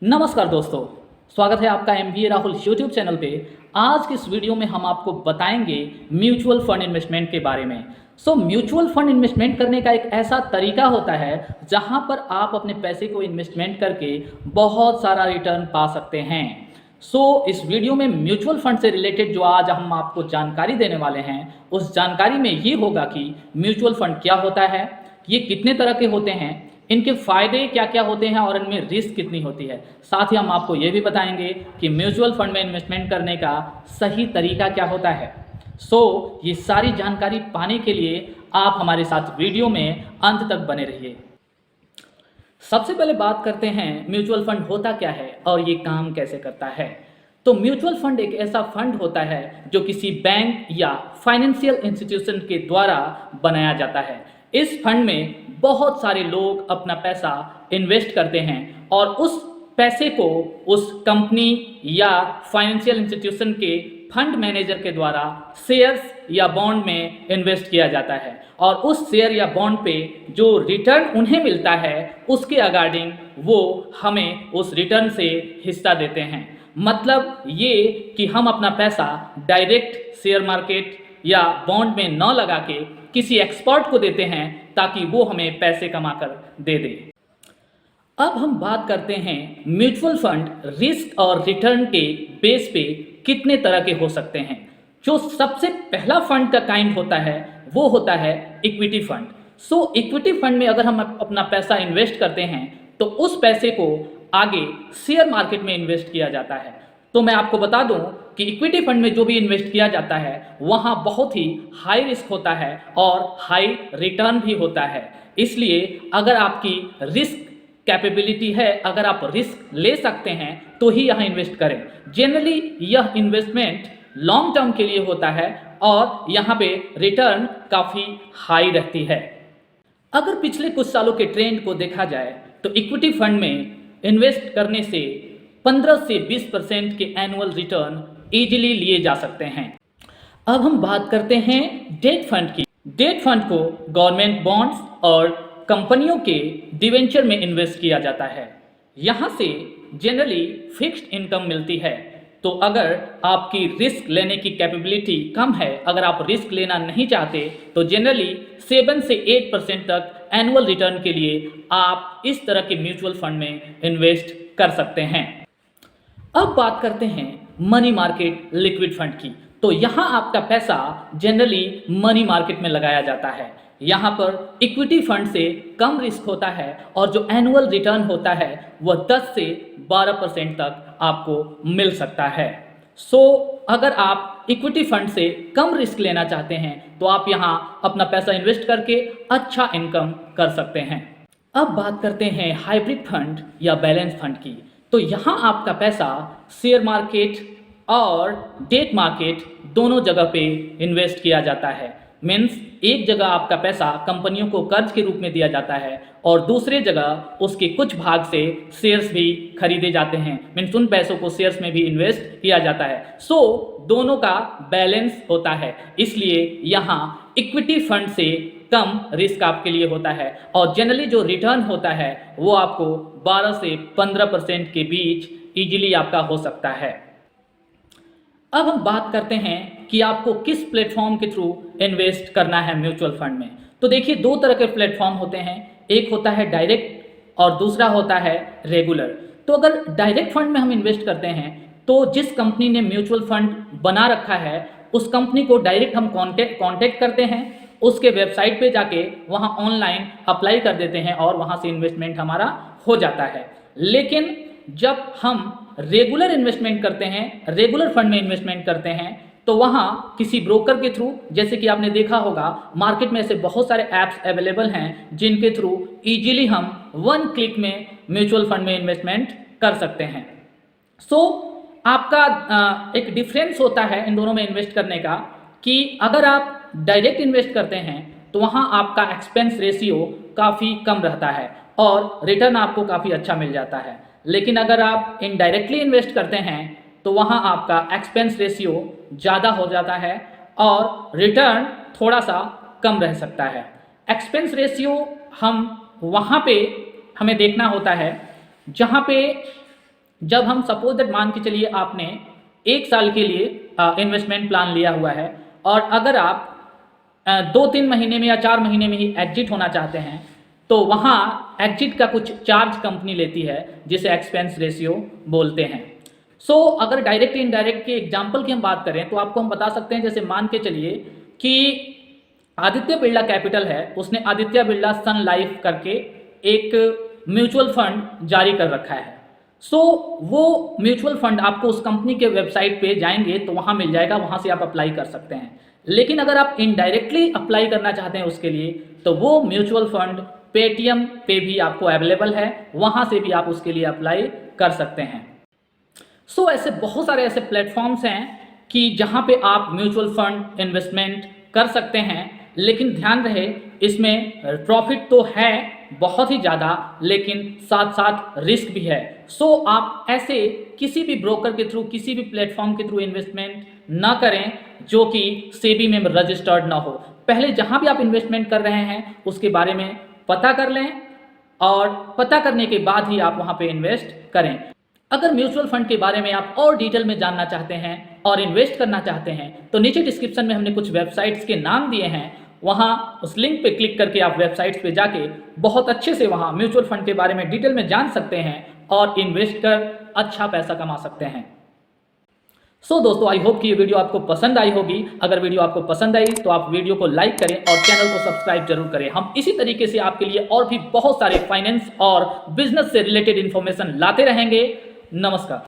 नमस्कार दोस्तों, स्वागत है आपका MBA राहुल यूट्यूब चैनल पे। आज की इस वीडियो में हम आपको बताएंगे म्यूचुअल फंड इन्वेस्टमेंट के बारे में। म्यूचुअल फंड इन्वेस्टमेंट करने का एक ऐसा तरीका होता है जहां पर आप अपने पैसे को इन्वेस्टमेंट करके बहुत सारा रिटर्न पा सकते हैं। इस वीडियो में म्यूचुअल फंड से रिलेटेड जो आज हम आपको जानकारी देने वाले हैं, उस जानकारी में ये होगा कि म्यूचुअल फंड क्या होता है, ये कितने तरह के होते हैं, इनके फायदे क्या क्या होते हैं और इनमें रिस्क कितनी होती है। साथ ही हम आपको ये भी बताएंगे कि म्यूचुअल फंड में इन्वेस्टमेंट करने का सही तरीका क्या होता है। ये सारी जानकारी पाने के लिए आप हमारे साथ वीडियो में अंत तक बने रहिए। सबसे पहले बात करते हैं म्यूचुअल फंड होता क्या है और ये काम कैसे करता है। म्यूचुअल फंड एक ऐसा फंड होता है जो किसी बैंक या फाइनेंशियल इंस्टीट्यूशन के द्वारा बनाया जाता है। इस फंड में बहुत सारे लोग अपना पैसा इन्वेस्ट करते हैं और उस पैसे को उस कंपनी या फाइनेंशियल इंस्टीट्यूशन के फंड मैनेजर के द्वारा शेयर्स या बॉन्ड में इन्वेस्ट किया जाता है और उस शेयर या बॉन्ड पे जो रिटर्न उन्हें मिलता है उसके अकॉर्डिंग वो हमें उस रिटर्न से हिस्सा देते हैं। मतलब ये कि हम अपना पैसा डायरेक्ट शेयर मार्केट या बॉन्ड में न लगा के किसी एक्सपर्ट को देते हैं ताकि वो हमें पैसे कमाकर दे दे। अब हम बात करते हैं म्यूचुअल फंड रिस्क और रिटर्न के बेस पे कितने तरह के हो सकते हैं। जो सबसे पहला फंड का काइंड होता है वो होता है इक्विटी फंड। इक्विटी फंड में अगर हम अपना पैसा इन्वेस्ट करते हैं तो उस पैसे को आगे शेयर मार्केट में इन्वेस्ट किया जाता है। मैं आपको बता दूं कि इक्विटी फंड में जो भी इन्वेस्ट किया जाता है वहां बहुत ही हाई रिस्क होता है और हाई रिटर्न भी होता है। इसलिए अगर आपकी रिस्क कैपेबिलिटी है, अगर आप रिस्क ले सकते हैं तो ही यहाँ इन्वेस्ट करें। जनरली यह इन्वेस्टमेंट लॉन्ग टर्म के लिए होता है और यहाँ पे रिटर्न काफ़ी हाई रहती है। अगर पिछले कुछ सालों के ट्रेंड को देखा जाए तो इक्विटी फंड में इन्वेस्ट करने से 15 से 20% के एनुअल रिटर्न इजीली लिए जा सकते हैं। अब हम बात करते हैं डेट फंड की। डेट फंड को गवर्नमेंट बॉन्ड्स और कंपनियों के डिवेंचर में इन्वेस्ट किया जाता है। यहाँ से जनरली फिक्स्ड इनकम मिलती है। अगर आपकी रिस्क लेने की कैपेबिलिटी कम है, अगर आप रिस्क लेना नहीं चाहते तो जनरली 7 से 8% तक एनुअल रिटर्न के लिए आप इस तरह के म्यूचुअल फंड में इन्वेस्ट कर सकते हैं। अब बात करते हैं मनी मार्केट लिक्विड फंड की। यहाँ आपका पैसा जनरली मनी मार्केट में लगाया जाता है। यहाँ पर इक्विटी फंड से कम रिस्क होता है और जो एनुअल रिटर्न होता है वह 10 से 12% तक आपको मिल सकता है। अगर आप इक्विटी फंड से कम रिस्क लेना चाहते हैं तो आप यहाँ अपना पैसा इन्वेस्ट करके अच्छा इनकम कर सकते हैं। अब बात करते हैं हाइब्रिड फंड या बैलेंस फंड की। यहाँ आपका पैसा शेयर मार्केट और डेट मार्केट दोनों जगह पे इन्वेस्ट किया जाता है। मीन्स एक जगह आपका पैसा कंपनियों को कर्ज के रूप में दिया जाता है और दूसरे जगह उसके कुछ भाग से शेयर्स भी खरीदे जाते हैं। मीन्स उन पैसों को शेयर्स में भी इन्वेस्ट किया जाता है। दोनों का बैलेंस होता है। इसलिए यहाँ इक्विटी फंड से कम रिस्क आपके लिए होता है और जनरली जो रिटर्न होता है वो आपको 12 से 15% के बीच इजीली आपका हो सकता है। अब हम बात करते हैं कि आपको किस प्लेटफॉर्म के थ्रू इन्वेस्ट करना है म्यूचुअल फंड में। देखिए, दो तरह के प्लेटफॉर्म होते हैं, एक होता है डायरेक्ट और दूसरा होता है रेगुलर। अगर डायरेक्ट फंड में हम इन्वेस्ट करते हैं तो जिस कंपनी ने म्यूचुअल फंड बना रखा है उस कंपनी को डायरेक्ट हम कांटेक्ट करते हैं, उसके वेबसाइट पे जाके वहाँ ऑनलाइन अप्लाई कर देते हैं और वहाँ से इन्वेस्टमेंट हमारा हो जाता है। लेकिन जब हम रेगुलर इन्वेस्टमेंट करते हैं, रेगुलर फंड में इन्वेस्टमेंट करते हैं तो वहाँ किसी ब्रोकर के थ्रू, जैसे कि आपने देखा होगा मार्केट में ऐसे बहुत सारे ऐप्स अवेलेबल हैं जिनके थ्रू इजीली हम 1 क्लिक में म्यूचुअल फंड में इन्वेस्टमेंट कर सकते हैं। आपका एक डिफरेंस होता है इन दोनों में इन्वेस्ट करने का कि अगर आप डायरेक्ट इन्वेस्ट करते हैं तो वहाँ आपका एक्सपेंस रेशियो काफ़ी कम रहता है और रिटर्न आपको काफ़ी अच्छा मिल जाता है। लेकिन अगर आप इनडायरेक्टली इन्वेस्ट करते हैं तो वहाँ आपका एक्सपेंस रेशियो ज़्यादा हो जाता है और रिटर्न थोड़ा सा कम रह सकता है। एक्सपेंस रेशियो हम वहाँ पे हमें देखना होता है जहाँ पे जब हम सपोज दैट मान के चलिए आपने 1 साल के लिए इन्वेस्टमेंट प्लान लिया हुआ है और अगर आप 2-3 महीने में या 4 महीने में ही एग्जिट होना चाहते हैं तो वहाँ एग्जिट का कुछ चार्ज कंपनी लेती है जिसे एक्सपेंस रेशियो बोलते हैं। अगर डायरेक्ट इनडायरेक्ट के एग्जाम्पल की हम बात करें तो आपको हम बता सकते हैं, जैसे मान के चलिए कि आदित्य बिरला कैपिटल है, उसने आदित्य बिरला सन लाइफ करके एक म्यूचुअल फंड जारी कर रखा है। वो म्यूचुअल फंड आपको उस कंपनी के वेबसाइट पे जाएंगे तो वहाँ मिल जाएगा, वहाँ से आप अप्लाई कर सकते हैं। लेकिन अगर आप इनडायरेक्टली अप्लाई करना चाहते हैं उसके लिए तो वो म्यूचुअल फंड पेटीएम पे भी आपको अवेलेबल है, वहाँ से भी आप उसके लिए अप्लाई कर सकते हैं। ऐसे बहुत सारे ऐसे प्लेटफॉर्म्स हैं कि जहाँ पे आप म्यूचुअल फंड इन्वेस्टमेंट कर सकते हैं, लेकिन ध्यान रहे इसमें प्रॉफिट तो है बहुत ही ज़्यादा, लेकिन साथ साथ रिस्क भी है। आप ऐसे किसी भी ब्रोकर के थ्रू, किसी भी प्लेटफॉर्म के थ्रू इन्वेस्टमेंट ना करें जो कि सेबी में रजिस्टर्ड ना हो। पहले जहाँ भी आप इन्वेस्टमेंट कर रहे हैं उसके बारे में पता कर लें और पता करने के बाद ही आप वहाँ पे इन्वेस्ट करें। अगर म्यूचुअल फंड के बारे में आप और डिटेल में जानना चाहते हैं और इन्वेस्ट करना चाहते हैं तो नीचे डिस्क्रिप्शन में हमने कुछ वेबसाइट्स के नाम दिए हैं, वहाँ उस लिंक पे क्लिक करके आप वेबसाइट्स पे जाके बहुत अच्छे से वहाँ म्यूचुअल फंड के बारे में डिटेल में जान सकते हैं और इन्वेस्ट कर अच्छा पैसा कमा सकते हैं। दोस्तों, आई होप कि ये वीडियो आपको पसंद आई होगी। अगर वीडियो आपको पसंद आई तो आप वीडियो को लाइक करें और चैनल को सब्सक्राइब जरूर करें। हम इसी तरीके से आपके लिए और भी बहुत सारे फाइनेंस और बिजनेस से रिलेटेड इंफॉर्मेशन लाते रहेंगे। नमस्कार।